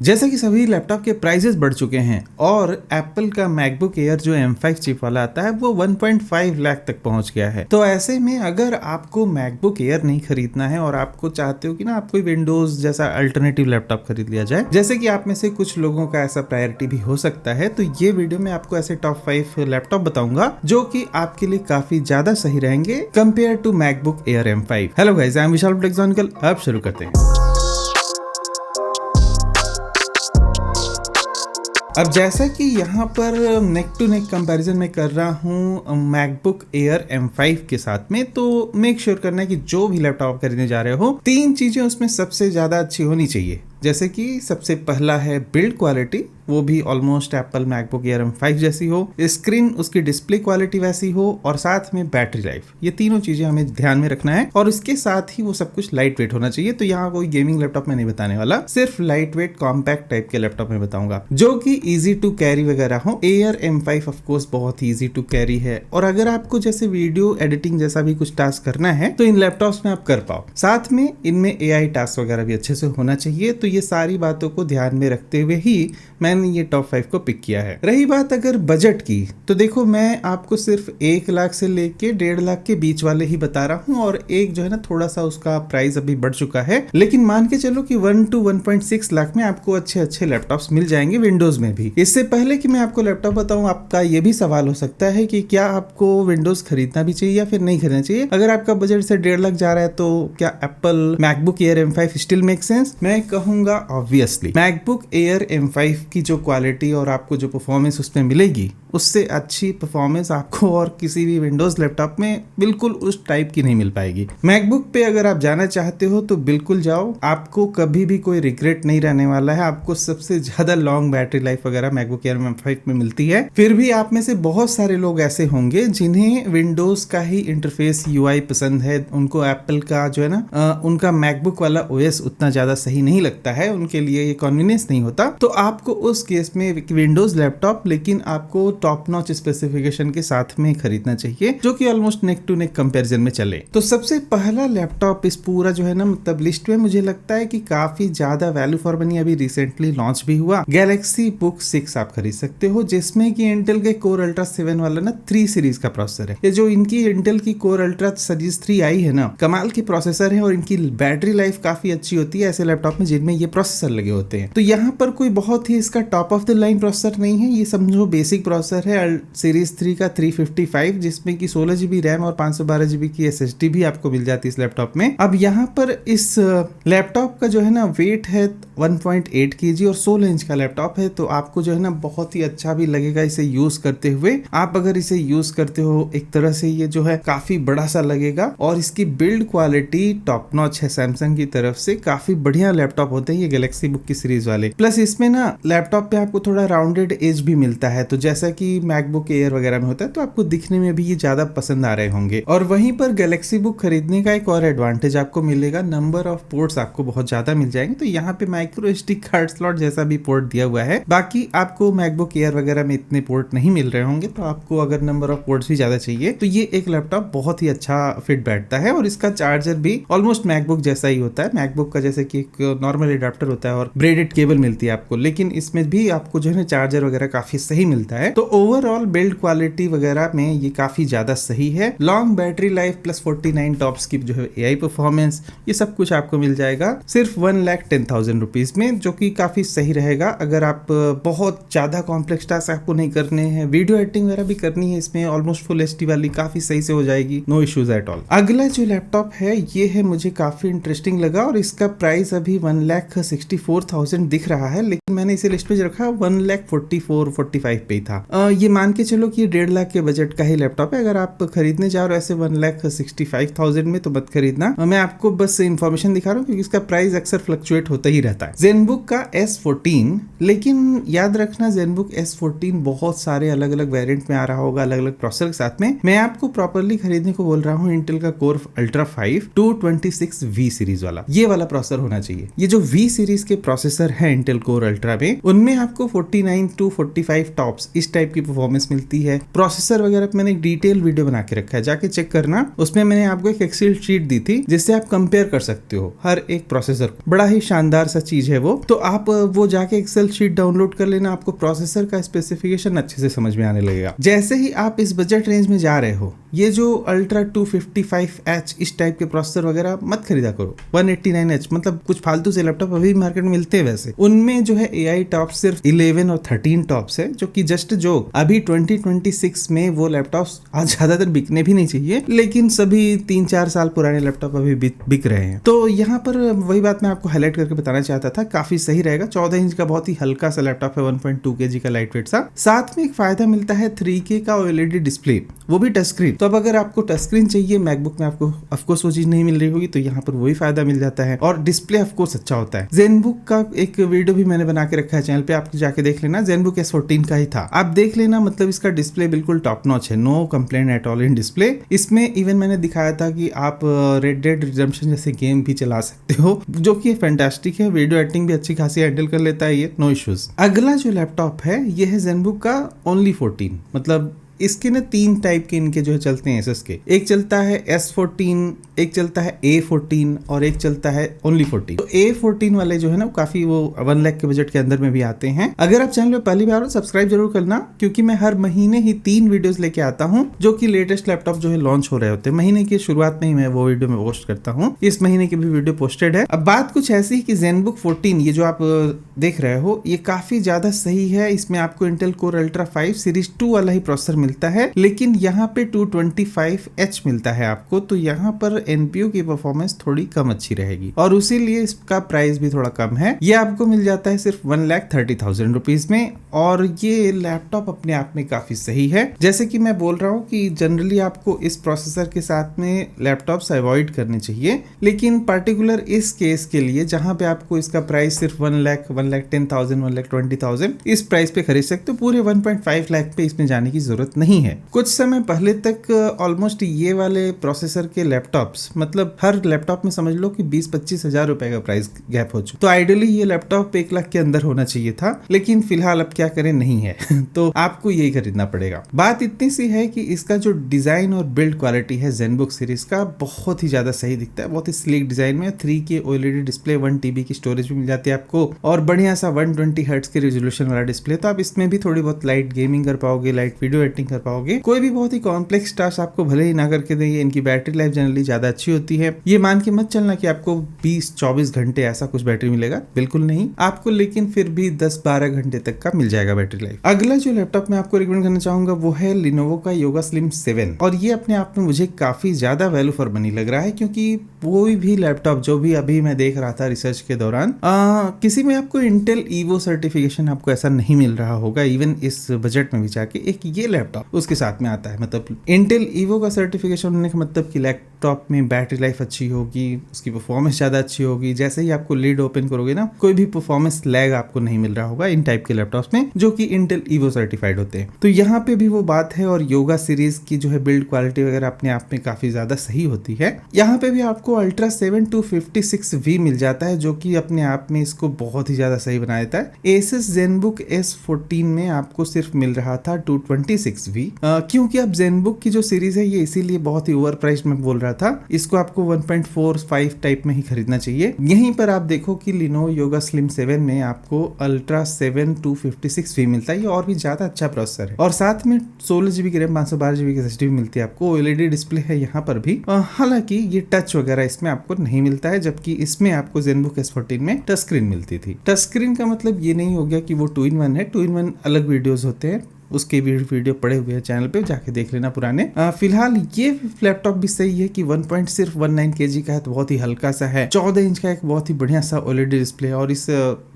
जैसा कि सभी लैपटॉप के प्राइसेस बढ़ चुके हैं और एप्पल का मैकबुक एयर जो M5 चिप वाला आता है वो 1.5 लाख तक पहुंच गया है। तो ऐसे में अगर आपको मैकबुक एयर नहीं खरीदना है और आपको चाहते हो कि ना आप कोई विंडोज जैसा अल्टरनेटिव लैपटॉप खरीद लिया जाए, जैसे कि आप में से कुछ लोगों का ऐसा प्रायोरिटी भी हो सकता है, तो ये वीडियो में आपको ऐसे टॉप 5 लैपटॉप बताऊंगा जो कि आपके लिए काफी ज्यादा सही रहेंगे compare to MacBook Air M5। Hello guys, I am Vishal technological. अब शुरू करते हैं। अब जैसा कि यहाँ पर नेक टू नेक कंपैरिजन में कर रहा हूँ मैकबुक एयर M5 के साथ में, तो मेक श्योर करना है कि जो भी लैपटॉप खरीदने जा रहे हो, 3 चीजें उसमें सबसे ज्यादा अच्छी होनी चाहिए। जैसे कि सबसे पहला है बिल्ड क्वालिटी, वो भी almost Apple MacBook Air M5 जैसी हो, स्क्रीन उसकी डिस्प्ले क्वालिटी वैसी हो और साथ में बैटरी लाइफ। ये तीनों चीजें हमें ध्यान में रखना है और इसके साथ ही वो सब कुछ लाइट वेट होना चाहिए। तो यहाँ कोई गेमिंग लैपटॉप में नहीं बताने वाला, सिर्फ लाइट वेट कॉम्पैक्ट टाइप के लैपटॉप में बताऊंगा जो कि इजी टू कैरी वगैरह हो। एयर M5 ऑफ कोर्स बहुत ही इजी टू कैरी है और अगर आपको जैसे वीडियो एडिटिंग जैसा भी कुछ टास्क करना है तो इन लैपटॉप्स में आप कर पाओ। साथ में इनमें AI टास्क वगैरह भी अच्छे से होना चाहिए। तो ये सारी बातों को ध्यान में रखते हुए ही मैंने ये टॉप 5 को पिक किया है। रही बात अगर बजट की, तो देखो मैं आपको सिर्फ 1 लाख से लेके 1.5 लाख के बीच वाले ही बता रहा हूँ और एक जो है ना थोड़ा सा उसका प्राइस अभी बढ़ चुका है, लेकिन मान के चलो कि 1 to 1.6 लाख में आपको अच्छे अच्छे लैपटॉप्स मिल जाएंगे विंडोज में भी। इससे पहले कि मैं आपको लैपटॉप बताऊं, आपका ये भी सवाल हो सकता है कि क्या आपको विंडोज खरीदना भी चाहिए या फिर नहीं खरीदना चाहिए। अगर आपका बजट से 1.5 लाख जा रहा है तो क्या Apple MacBook Air M5 still make sense? मैं कहूंगा ऑब्वियसली मैकबुक एयर M5 की जो क्वालिटी और आपको जो परफॉर्मेंस उसमें मिलेगी, उससे अच्छी परफॉर्मेंस आपको और किसी भी विंडोज लैपटॉप में बिल्कुल उस टाइप की नहीं मिल पाएगी। मैकबुक पे अगर आप जाना चाहते हो तो बिल्कुल जाओ, आपको कभी भी कोई रिग्रेट नहीं रहने वाला है। आपको सबसे ज्यादा लॉन्ग बैटरी लाइफ वगैरह मैकबुक एयर M5 में मिलती है। फिर भी आप में से बहुत सारे लोग ऐसे होंगे जिन्हें विंडोज का ही इंटरफेस UI पसंद है, उनको एप्पल का जो है ना उनका मैकबुक वाला OS उतना ज्यादा सही नहीं लगता है, उनके लिए ये कन्वीनियंस नहीं होता। तो आपको उस केस में विंडोज लैपटॉप लेकिन आपको टॉप नॉच स्पेसिफिकेशन के साथ में खरीदना चाहिए जो कि almost neck to neck comparison में चले। तो सबसे पहला लैपटॉप इस पूरा जो है ना मतलब लिस्ट में मुझे लगता है कि काफी ज्यादा वैल्यू फॉर मनी अभी रिसेंटली लॉन्च भी हुआ, गैलेक्सी बुक 6 आप खरीद सकते हो, जिसमें कि इंटेल के कोर अल्ट्रा 7 वाला ना 3 सीरीज का प्रोसेसर है। ये जो इनकी इंटेल की कोर अल्ट्रा सीरीज 3 आई है ना, कमाल की प्रोसेसर है और इनकी बैटरी लाइफ काफी अच्छी होती है ऐसे लैपटॉप में जिनमें ये प्रोसेसर लगे होते हैं। तो यहाँ पर कोई बहुत ही इसका top of the line processor नहीं है, ये समझो बेसिक प्रोसेसर है सीरीज 3 का 355, जिसमें कि 16 GB रैम और 512 GB की SSD भी आपको मिल जाती है इस लैपटॉप में। अब यहाँ पर इस लैपटॉप का जो है ना वेट है 1.8 kg और 16 इंच का लैपटॉप है, तो आपको जो है ना बहुत ही अच्छा भी लगेगा इसे यूज करते हुए। आप अगर इसे यूज करते हो एक तरह से ये जो है काफी बड़ा सा लगेगा और इसकी बिल्ड क्वालिटी टॉप नॉच है। सैमसंग की तरफ से काफी बढ़िया लैपटॉप होते हैं ये गैलेक्सी बुक की सीरीज वाले। प्लस इसमें ना लैपटॉप पे आपको थोड़ा राउंडेड एज भी मिलता है, तो जैसा कि मैकबुक एयर वगैरह में होता है, तो आपको दिखने में भी ये ज्यादा पसंद आ रहे होंगे। और वहीं पर गैलेक्सी बुक खरीदने का एक और एडवांटेज आपको मिलेगा, नंबर ऑफ पोर्ट्स आपको बहुत ज्यादा मिल जाएंगे। तो यहाँ पे माइक्रो SD कार्ड स्लॉट जैसा भी पोर्ट दिया हुआ है। बाकी आपको मैकबुक एयर वगैरह में इतने पोर्ट नहीं मिल रहे होंगे, तो आपको अगर नंबर ऑफ पोर्ट्स भी ज्यादा चाहिए तो ये एक लैपटॉप बहुत ही अच्छा फिट बैठता है। और इसका चार्जर भी ऑलमोस्ट मैकबुक जैसा ही होता है, मैकबुक का जैसे कि एक नॉर्मल एडाप्टर होता है और ब्रेडेड केबल मिलती है आपको, लेकिन इसमें भी आपको जो है चार्जर वगैरह काफी सही मिलता है। तो ओवरऑल बिल्ड क्वालिटी वगैरह में ये काफी ज्यादा सही है। Long battery life plus 49 tops की जो है AI परफॉर्मेंस, ये सब कुछ आपको मिल जाएगा सिर्फ 1,10,000 रुपीज में, जो कि काफी सही रहेगा। अगर आप बहुत ज्यादा कॉम्प्लेक्स टास्क आपको नहीं करने हैं, वीडियो एडिटिंग वगैरह भी करनी है, इसमें ऑलमोस्ट फुल HD वाली काफी सही से हो जाएगी, नो इश्यूज एट ऑल। अगला जो लैपटॉप है ये है, मुझे काफी इंटरेस्टिंग लगा और इसका प्राइस अभी 1,64,000 दिख रहा है, लेकिन मैंने इसे लिस्ट पे रखा 1,44,45 पे ही था। ये मान के चलो कि 1.5 लाख के बजट का ही लैपटॉप है। अगर आप खरीदने जाओ ऐसे 1,65,000 में तो मत खरीदना। मैं आपको बस इंफॉर्मेशन दिखा रहा हूँ क्योंकि इसका प्राइस अक्सर फ्लक्चुएट होता ही रहता है। जेनबुक का S14, लेकिन याद रखना जेनबुक S14 बहुत सारे अलग अलग वेरिएंट में आ रहा होगा अलग अलग प्रोसेसर के साथ में। मैं आपको प्रॉपरली खरीदने को बोल रहा हूँ इंटेल का कोर अल्ट्रा 5 226V सीरीज वाला, ये वाला प्रोसेसर होना चाहिए। ये जो V सीरीज के प्रोसेसर है इंटेल कोर अल्ट्रा में, उनमें आपको 49 to 45 टॉप्स इस टाइप की परफॉर्मेंस मिलती है। प्रोसेसर वगैरह पे मैंने एक डिटेल वीडियो बना के रखा है, जाके चेक करना। उसमें मैंने आपको एक एक्सेल शीट दी थी जिससे आप कंपेयर कर सकते हो हर एक प्रोसेसर को। बड़ा ही शानदार सा चीज है वो, तो आप वो जाके एक्सेल शीट डाउनलोड कर लेना, आपको प्रोसेसर का स्पेसिफिकेशन अच्छे से समझ में आने लगेगा। जैसे ही आप इस बजट रेंज में जा रहे हो, ये जो अल्ट्रा 255H इस टाइप के प्रोसेसर वगैरह मत खरीदा करो। 189H मतलब कुछ फालतू से लैपटॉप अभी मार्केट में मिलते हैं, वैसे उनमें जो है AI टॉप सिर्फ 11 और 13 टॉप्स है, जो कि जस्ट जो अभी 2026 में वो लैपटॉप्स आज ज्यादातर बिकने भी नहीं चाहिए, लेकिन सभी 3-4 साल पुराने लैपटॉप अभी बिक रहे हैं। तो यहाँ पर वही बात मैं आपको हाईलाइट करके बताना चाहता था, काफी सही रहेगा। 14 इंच का बहुत ही हल्का सा लैपटॉप है, 1.2 kg का लाइट वेट सा। साथ में एक फायदा मिलता है 3K का OLED डिस्प्ले, वो भी टच स्क्रीन। तो अब अगर आपको टच स्क्रीन चाहिए, मैकबुक में आपको ऑफकोर्स वो चीज नहीं मिल रही होगी, तो यहाँ पर वही फायदा मिल जाता है। और डिस्प्ले ऑफकोर्स अच्छा होता है। ज़ेनबुक का एक वीडियो भी मैंने बना के रखा है चैनल पे, आप जाके देख लेना। ज़ेनबुक S14 का ही था, आप देख लेना। मतलब इसका डिस्प्ले बिल्कुल टॉप नॉच है, no complaint at all in display. इसमें इवन मैंने दिखाया था कि आप रेड डेड रिडेम्पशन जैसे गेम भी चला सकते हो, जो कि फैंटास्टिक है। वीडियो एडिटिंग भी अच्छी खासी हैंडल कर लेता है ये, नो इश्यूज। अगला जो लैपटॉप है ये है ज़ेनबुक का ओनली 14। मतलब इसके ना 3 टाइप के इनके जो है चलते हैं एसएस के। एक चलता है S14, एक चलता है A14 और एक चलता है ओनली 14। तो A14 वाले जो है ना काफी वो 1 लाख के बजट के अंदर में भी आते हैं। अगर आप चैनल पे पहली बार हो, सब्सक्राइब जरूर करना, क्योंकि मैं हर महीने ही 3 वीडियोस लेके आता हूँ, जो कि लेटेस्ट लैपटॉप जो है लॉन्च हो रहे होते हैं। महीने की शुरुआत में ही मैं वो वीडियो में पोस्ट करता हूँ। इस महीने की भी वीडियो पोस्टेड है। अब बात कुछ ऐसी है कि ज़ेनबुक 14 ये जो आप देख रहे हो, ये काफी ज्यादा सही है। इसमें आपको इंटेल कोर अल्ट्रा 5 सीरीज 2 वाला ही प्रोसेसर मिलता है, लेकिन यहाँ पे 225H मिलता है आपको। तो यहाँ पर एनपीयू की परफॉर्मेंस थोड़ी कम अच्छी रहेगी और उसी लिए इसका प्राइस भी थोड़ा कम है। ये आपको मिल जाता है सिर्फ 1,30,000 रुपीज में। और ये लैपटॉप अपने आप में काफी सही है। जैसे कि मैं बोल रहा हूँ कि जनरली आपको इस प्रोसेसर के साथ में लैपटॉप्स अवॉइड करने चाहिए, लेकिन पर्टिकुलर इस केस के लिए जहाँ पे आपको इसका प्राइस सिर्फ 1,10,000, 1,20,000 इस प्राइस पे खरीद सकते हो। पूरे 1.5 लाख पे इसमें जाने की जरूरत नहीं है। कुछ समय पहले तक ऑलमोस्ट ये वाले प्रोसेसर के लैपटॉप्स, मतलब हर लैपटॉप में समझ लो कि 20-25 हजार रुपए का प्राइस गैप हो चुका। तो आइडियली ये लैपटॉप 1 लाख के अंदर होना चाहिए था, लेकिन फिलहाल अब क्या करें, नहीं है तो आपको यही खरीदना पड़ेगा। बात इतनी सी है कि इसका जो डिजाइन और बिल्ड क्वालिटी है ज़ेनबुक सीरीज का, बहुत ही ज्यादा सही दिखता है। बहुत ही स्लीक डिजाइन में 3K OLED डिस्प्ले, 1 TB की स्टोरेज भी मिल जाती है आपको, और बढ़िया सा 120 हर्ट्ज के रेजोल्यूशन वाला डिस्प्ले। तो आप इसमें भी थोड़ी बहुत लाइट गेमिंग कर पाओगे, लाइट वीडियो एडिटिंग कर पाओगे। कोई भी बहुत ही कॉम्प्लेक्स टास्क आपको भले ही ना करके दे। इनकी बैटरी लाइफ जनरली ज्यादा अच्छी होती है। ये मान के मत चलना कि आपको 20-24 घंटे ऐसा कुछ बैटरी मिलेगा, बिल्कुल नहीं आपको, लेकिन फिर भी 10-12 घंटे तक का मिल जाएगा बैटरी लाइफ। अगला जो लैपटॉप मैं आपको रिकमेंड करना चाहूंगा वो है लिनोवो का योगा स्लिम 7। और ये अपने आप में मुझे काफी ज्यादा वैल्यू फॉर मनी लग रहा है, क्योंकि कोई भी लैपटॉप जो भी अभी मैं देख रहा था रिसर्च के दौरान, किसी में आपको इंटेल ईवो सर्टिफिकेशन आपको ऐसा नहीं मिल रहा होगा। इवन इस बजट में भी जाके एक ये लैपटॉप उसके साथ में आता है। मतलब इंटेल ईवो का सर्टिफिकेशन होने का मतलब कि लैपटॉप में बैटरी लाइफ अच्छी होगी, उसकी परफॉर्मेंस ज्यादा अच्छी होगी। जैसे ही आपको लीड ओपन करोगे ना, कोई भी परफॉर्मेंस लैग आपको नहीं मिल रहा होगा इन टाइप के लैपटॉप्स में, जो कि इंटेल ईवो सर्टिफाइड होते हैं। तो यहाँ पे भी वो बात है। और योगा सीरीज की जो है बिल्ड क्वालिटी वगैरह अपने आप में काफी ज्यादा सही होती है। यहाँ पे भी आपको अल्ट्रा 7 256V मिल जाता है, जो कि अपने आप में इसको बहुत ही ज्यादा सही बना देता है। Asus ZenBook S14 में आपको सिर्फ मिल रहा था 226V, क्योंकि अब ZenBook की जो सीरीज है ये इसीलिए बहुत ही ओवर प्राइस्ड में बोल रहा था। इसको आपको 1.45 टाइप में ही खरीदना चाहिए। यहीं पर आप देखो कि Lenovo Yoga Slim 7 में आपको अल्ट्रा 7 256V मिलता है। ये और भी ज्यादा अच्छा प्रोसेसर है, और साथ में 16GB की रैम, 512GB की SSD भी मिलती है आपको। OLED डिस्प्ले है यहाँ पर भी। हालांकि ये टच वगैरह इसमें आपको नहीं मिलता है, जबकि इसमें आपको ZenBook S14 में टच स्क्रीन मिलती थी। टच स्क्रीन का मतलब ये नहीं हो गया कि वो 2-in-1 है। 2-in-1 अलग वीडियोस होते हैं, उसके भी वीडियो पड़े हुए हैं चैनल पे, जाके देख लेना पुराने। फिलहाल ये लैपटॉप भी सही है कि 1.19 kg का है, तो बहुत ही हल्का सा है। 14 इंच का एक बहुत ही बढ़िया सा OLED डिस्प्ले, और इस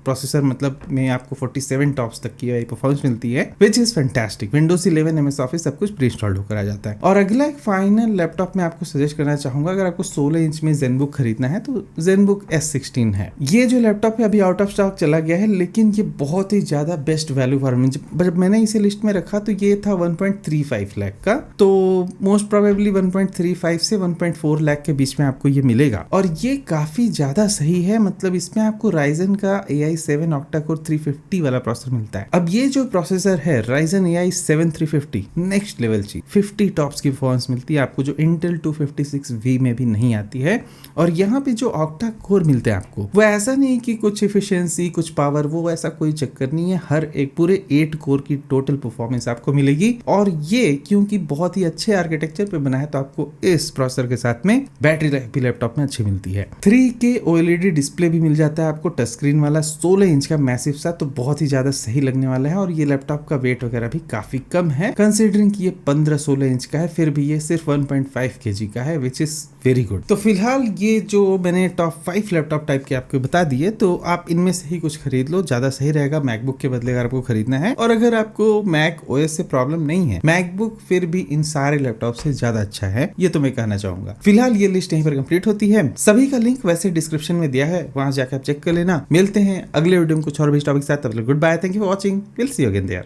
प्रोसेसर मतलब में आपको 47 टॉप्स तक की परफॉर्मेंस मिलती है, which is fantastic. Windows 11 MS office सब कुछ प्री इंस्टॉल्ड होकर आ जाता है। और अगला एक फाइनल लैपटॉप मैं आपको सजेस्ट करना चाहूंगा, अगर आपको 16 इंच में ZenBook खरीदना है तो ZenBook S16 है। ये जो लैपटॉप है अभी आउट ऑफ स्टॉक चला गया है, लेकिन ये बहुत ही ज्यादा बेस्ट वैल्यू फॉर मनी। जब मैंने इसे लिस्ट में रखा तो ये था 1.35 लाख का, तो मोस्ट प्रोबेबली 1.35 से 1.4 लाख के बीच में आपको ये मिलेगा। और ये काफी ज्यादा सही है। मतलब इसमें आपको Ryzen का AI 7 ऑक्टा कोर 350 वाला प्रोसेसर मिलता है। अब ये जो प्रोसेसर है Ryzen AI 7 350 नेक्स्ट लेवल ची 50 टॉप्स की परफॉर्मेंस मिलती है आपको, जो Intel 256V में भी नहीं आती है। और यहाँ पे जो ऑक्टा कोर मिलते हैं आपको, वो ऐसा नहीं कि कुछ एफिशिएंसी कुछ पावर, वो ऐसा कोई चक्कर नहीं है। हर एक पूरे 8 कोर की टोटल परफॉर्मेंस आपको मिलेगी। और ये क्योंकि बहुत ही अच्छे आर्किटेक्चर पे बना है तो आपको इस प्रोसेसर के साथ में बैटरी लाइफ भी लैपटॉप में अच्छी मिलती है। 3K OLED डिस्प्ले भी मिल जाता है आपको, टच स्क्रीन वाला 16 इंच का मैसिव सा, तो बहुत ही ज्यादा सही लगने वाला है। और ये लैपटॉप का वेट वगैरह भी काफी कम है, कंसिडरिंग कि ये 15-16 इंच का है, फिर भी ये सिर्फ 1.5 kg का है, विच इज वेरी गुड। तो फिलहाल ये जो मैंने टॉप 5 लैपटॉप टाइप के आपको बता दिए, तो आप इनमें से ही कुछ खरीद लो, ज्यादा सही रहेगा मैकबुक के बदले अगर आपको खरीदना है। और अगर आपको मैक OS से प्रॉब्लम नहीं है, मैकबुक फिर भी इन सारे लैपटॉप से ज्यादा अच्छा है, ये तो मैं कहना चाहूंगा। फिलहाल ये लिस्ट यहीं पर कंप्लीट होती है। सभी का लिंक वैसे डिस्क्रिप्शन में दिया है, वहां जाकर आप चेक कर लेना। मिलते हैं अगले वीडियो में कुछ और भी टॉपिक के साथ। तब तक good bye, thank you for watching, will see you again there.